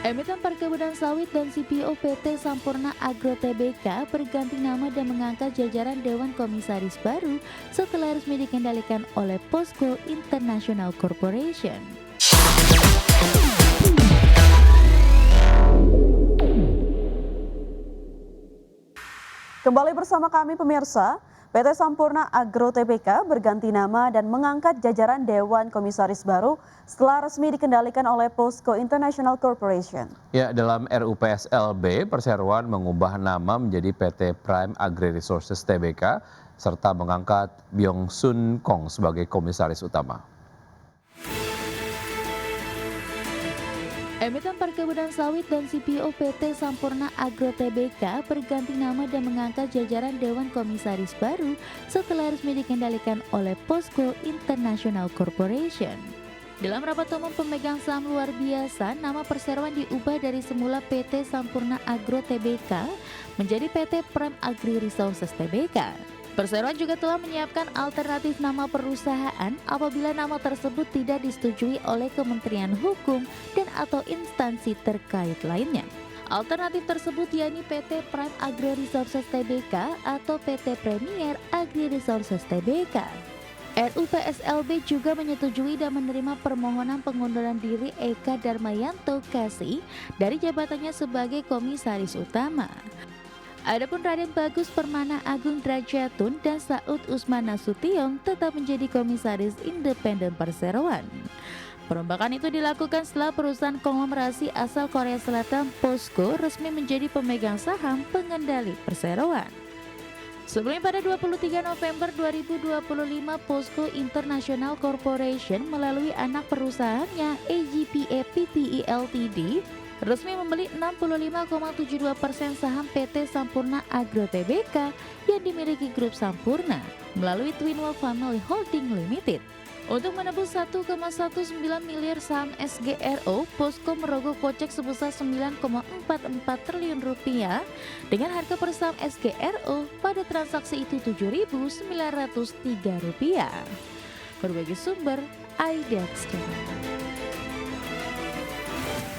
Emiten Perkebunan Sawit dan CPO PT Sampurna Agro Tbk berganti nama dan mengangkat jajaran Dewan Komisaris baru setelah resmi dikendalikan oleh POSCO International Corporation. Kembali bersama kami pemirsa, PT Sampurna Agro Tbk berganti nama dan mengangkat jajaran Dewan Komisaris baru setelah resmi dikendalikan oleh POSCO International Corporation. Ya, dalam RUPSLB, perseroan mengubah nama menjadi PT Prime Agri Resources Tbk serta mengangkat Byung Sun Kong sebagai komisaris utama. Emiten Perkebunan Sawit dan CPO PT Sampurna Agro Tbk berganti nama dan mengangkat jajaran Dewan Komisaris baru setelah resmi dikendalikan oleh POSCO International Corporation. Dalam rapat umum pemegang saham luar biasa, nama perseroan diubah dari semula PT Sampurna Agro Tbk menjadi PT Prime Agri Resources Tbk. Perseroan juga telah menyiapkan alternatif nama perusahaan apabila nama tersebut tidak disetujui oleh Kementerian Hukum dan atau instansi terkait lainnya. Alternatif tersebut yakni PT Prime Agri Resources Tbk atau PT Premier Agri Resources Tbk. RUPSLB juga menyetujui dan menerima permohonan pengunduran diri Eka Darmayanto Kasih dari jabatannya sebagai komisaris utama. Adapun Raden Bagus Permana Agung Drajatun dan Saud Usman Nasution tetap menjadi komisaris independen perseroan. Perombakan itu dilakukan setelah perusahaan konglomerasi asal Korea Selatan POSCO resmi menjadi pemegang saham pengendali perseroan. Sebelumnya pada 23 November 2025, POSCO International Corporation melalui anak perusahaannya AGPA Pte Ltd resmi membeli 65,72% saham PT Sampurna Agro Tbk yang dimiliki grup Sampurna melalui Twinwell Family Holding Limited. Untuk menebus 1,19 miliar saham SGRO, POSCO merogoh kocek sebesar 9,44 triliun rupiah dengan harga per saham SGRO pada transaksi itu Rp7.903. Berbagai sumber, IDEX.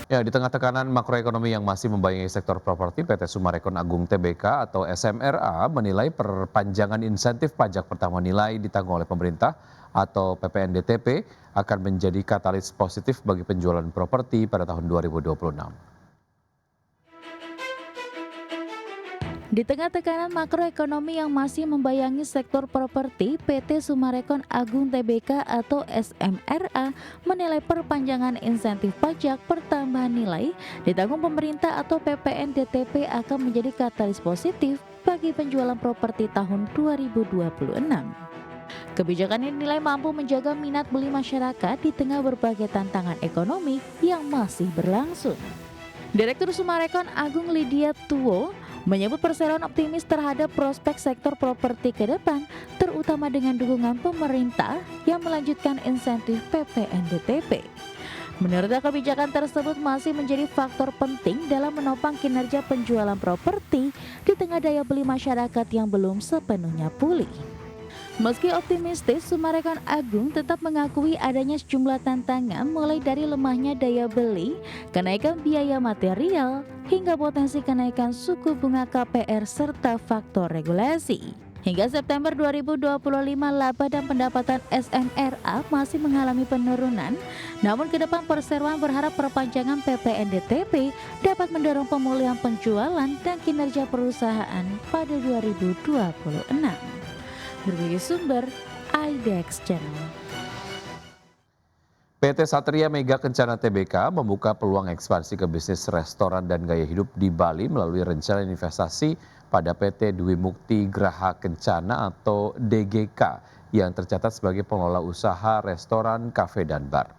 Ya, di tengah tekanan makroekonomi yang masih membayangi sektor properti, PT Summarecon Agung Tbk atau SMRA menilai perpanjangan insentif pajak pertama nilai ditanggung oleh pemerintah atau PPNDTP akan menjadi katalis positif bagi penjualan properti pada tahun 2026. Di tengah tekanan makroekonomi yang masih membayangi sektor properti, PT Summarecon Agung Tbk atau SMRA menilai perpanjangan insentif pajak pertambahan nilai ditanggung pemerintah atau PPNDTP akan menjadi katalis positif bagi penjualan properti tahun 2026. Kebijakan ini dinilai mampu menjaga minat beli masyarakat di tengah berbagai tantangan ekonomi yang masih berlangsung. Direktur Summarecon Agung Lydia Tuwo menyebut perseroan optimis terhadap prospek sektor properti ke depan, terutama dengan dukungan pemerintah yang melanjutkan insentif PPNDTP. Menurutnya kebijakan tersebut masih menjadi faktor penting dalam menopang kinerja penjualan properti di tengah daya beli masyarakat yang belum sepenuhnya pulih. Meski optimistis, Summarecon Agung tetap mengakui adanya sejumlah tantangan mulai dari lemahnya daya beli, kenaikan biaya material, hingga potensi kenaikan suku bunga KPR serta faktor regulasi. Hingga September 2025, laba dan pendapatan SMRA masih mengalami penurunan, namun ke depan perseroan berharap perpanjangan PPNDTP dapat mendorong pemulihan penjualan dan kinerja perusahaan pada 2026. Berbagai sumber, IDEX Channel. PT Satria Mega Kencana Tbk membuka peluang ekspansi ke bisnis restoran dan gaya hidup di Bali melalui rencana investasi pada PT Dwi Mukti Graha Kencana atau DGK yang tercatat sebagai pengelola usaha restoran, kafe, dan bar.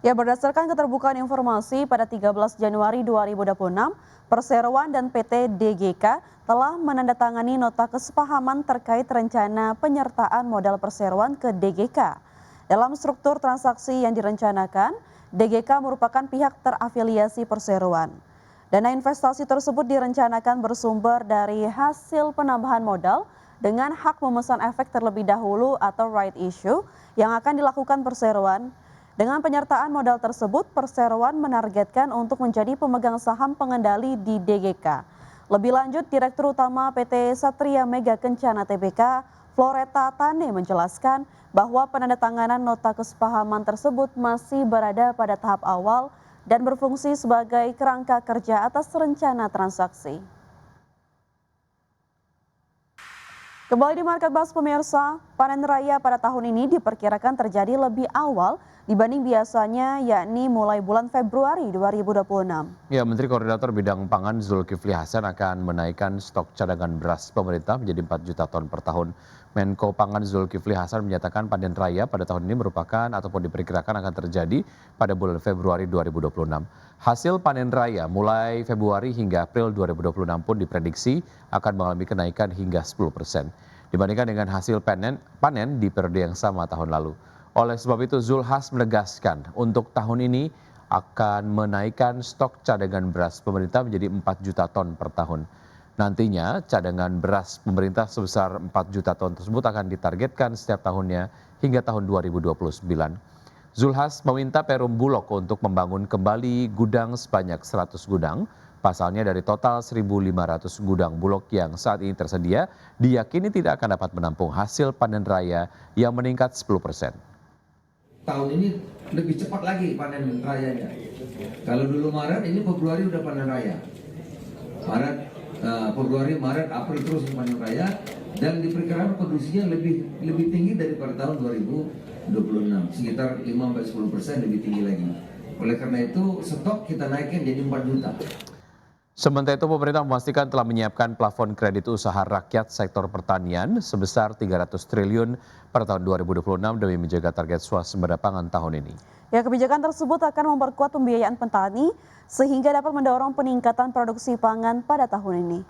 Ya, berdasarkan keterbukaan informasi pada 13 Januari 2026, Perseroan dan PT DGK telah menandatangani nota kesepahaman terkait rencana penyertaan modal perseroan ke DGK. Dalam struktur transaksi yang direncanakan, DGK merupakan pihak terafiliasi perseroan. Dana investasi tersebut direncanakan bersumber dari hasil penambahan modal dengan hak memesan efek terlebih dahulu atau right issue yang akan dilakukan perseroan Dengan penyertaan modal tersebut, perseroan menargetkan untuk menjadi pemegang saham pengendali di DGK. Lebih lanjut, Direktur Utama PT Satria Mega Kencana Tbk, Floreta Tane menjelaskan bahwa penandatanganan nota kesepahaman tersebut masih berada pada tahap awal dan berfungsi sebagai kerangka kerja atas rencana transaksi. Kembali di Market Buzz pemirsa, panen raya pada tahun ini diperkirakan terjadi lebih awal dibanding biasanya, yakni mulai bulan Februari 2026. Ya, Menteri Koordinator Bidang Pangan Zulkifli Hasan akan menaikkan stok cadangan beras pemerintah menjadi 4 juta ton per tahun. Menko Pangan Zulkifli Hasan menyatakan panen raya pada tahun ini merupakan ataupun diperkirakan akan terjadi pada bulan Februari 2026. Hasil panen raya mulai Februari hingga April 2026 pun diprediksi akan mengalami kenaikan hingga 10% dibandingkan dengan hasil panen di periode yang sama tahun lalu. Oleh sebab itu, Zulhas menegaskan untuk tahun ini akan menaikkan stok cadangan beras pemerintah menjadi 4 juta ton per tahun. Nantinya cadangan beras pemerintah sebesar 4 juta ton tersebut akan ditargetkan setiap tahunnya hingga tahun 2029. Zulhas meminta Perum Bulog untuk membangun kembali gudang sebanyak 100 gudang. Pasalnya dari total 1.500 gudang Bulog yang saat ini tersedia, diyakini tidak akan dapat menampung hasil panen raya yang meningkat 10%. Tahun ini lebih cepat lagi panen rayanya. Kalau dulu Maret, ini Februari udah panen raya. Februari, Maret, April terus panen raya, dan diperkirakan produksinya lebih tinggi daripada tahun 2026, sekitar 5-10% lebih tinggi lagi. Oleh karena itu stok kita naikin jadi 4 juta. Sementara itu, pemerintah memastikan telah menyiapkan plafon kredit usaha rakyat sektor pertanian sebesar 300 triliun per tahun 2026 demi menjaga target swasembada pangan tahun ini. Ya, kebijakan tersebut akan memperkuat pembiayaan petani sehingga dapat mendorong peningkatan produksi pangan pada tahun ini.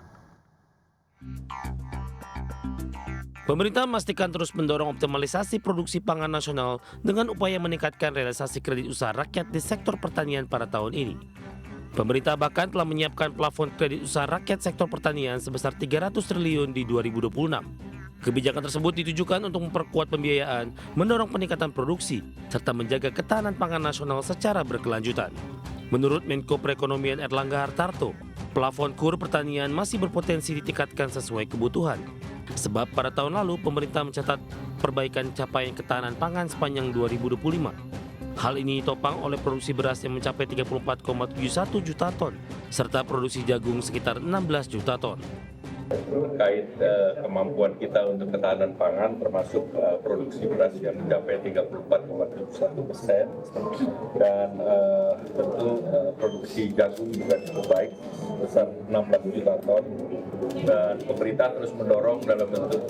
Pemerintah memastikan terus mendorong optimalisasi produksi pangan nasional dengan upaya meningkatkan realisasi kredit usaha rakyat di sektor pertanian pada tahun ini. Pemerintah bahkan telah menyiapkan plafon kredit usaha rakyat sektor pertanian sebesar 300 triliun di 2026. Kebijakan tersebut ditujukan untuk memperkuat pembiayaan, mendorong peningkatan produksi, serta menjaga ketahanan pangan nasional secara berkelanjutan. Menurut Menko Perekonomian Erlangga Hartarto, plafon KUR pertanian masih berpotensi ditingkatkan sesuai kebutuhan. Sebab pada tahun lalu pemerintah mencatat perbaikan capaian ketahanan pangan sepanjang 2025. Hal ini ditopang oleh produksi beras yang mencapai 34,71 juta ton, serta produksi jagung sekitar 16 juta ton. Terkait kemampuan kita untuk ketahanan pangan termasuk produksi beras yang mencapai 34,71% dan tentu produksi jagung juga cukup baik sebesar 16 juta ton, dan pemerintah terus mendorong dalam bentuk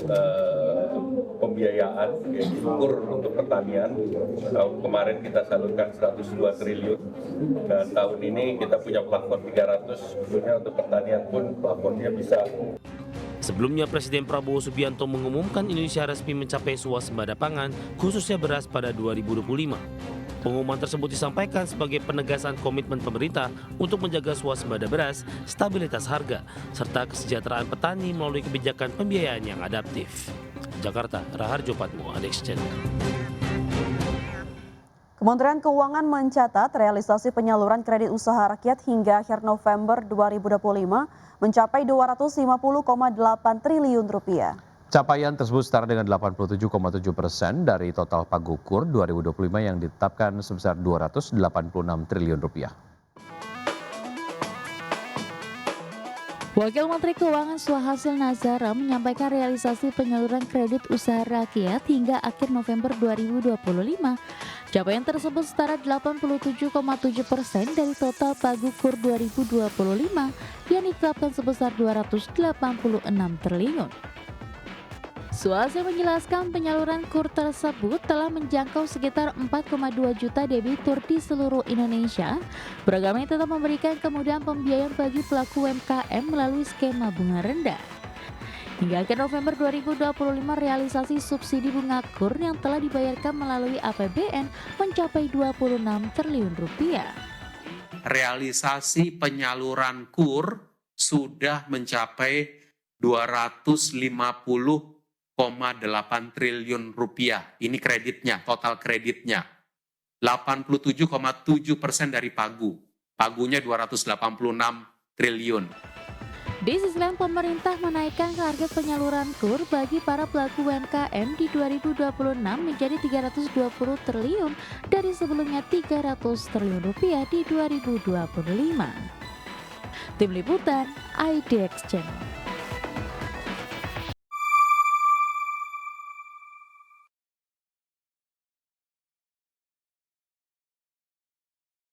pembiayaan yaitu KUR untuk pertanian. Tahun kemarin kita salurkan 102 triliun dan tahun ini kita punya plafon 300, sebetulnya untuk pertanian pun plafonnya bisa. Sebelumnya Presiden Prabowo Subianto mengumumkan Indonesia resmi mencapai swasembada pangan khususnya beras pada 2025. Pengumuman tersebut disampaikan sebagai penegasan komitmen pemerintah untuk menjaga swasembada beras, stabilitas harga, serta kesejahteraan petani melalui kebijakan pembiayaan yang adaptif. Jakarta, Raharjo Patmo, Adex Channel. Kementerian Keuangan mencatat realisasi penyaluran kredit usaha rakyat hingga akhir November 2025 mencapai 250,8 triliun rupiah. Capaian tersebut setara dengan 87,7% dari total pagu KUR 2025 yang ditetapkan sebesar 286 triliun rupiah. Wakil Menteri Keuangan Suhasil Nazara menyampaikan realisasi penyaluran kredit usaha rakyat hingga akhir November 2025. Capaian tersebut setara 87,7% dari total pagu KUR 2025 yang ditetapkan sebesar 286 triliun. Suhasil menjelaskan penyaluran KUR tersebut telah menjangkau sekitar 4,2 juta debitur di seluruh Indonesia. Programnya tetap memberikan kemudahan pembiayaan bagi pelaku UMKM melalui skema bunga rendah. Hingga akhir November 2025, realisasi subsidi bunga KUR yang telah dibayarkan melalui APBN mencapai 26 triliun rupiah. Realisasi penyaluran KUR sudah mencapai 250,8 triliun rupiah. Ini kreditnya, total kreditnya. 87,7% dari pagu. Pagunya 286 triliun. Di sisi lain, pemerintah menaikkan target penyaluran KUR bagi para pelaku UMKM di 2026 menjadi 320 triliun dari sebelumnya 300 triliun rupiah di 2025. Tim Liputan IDX Channel.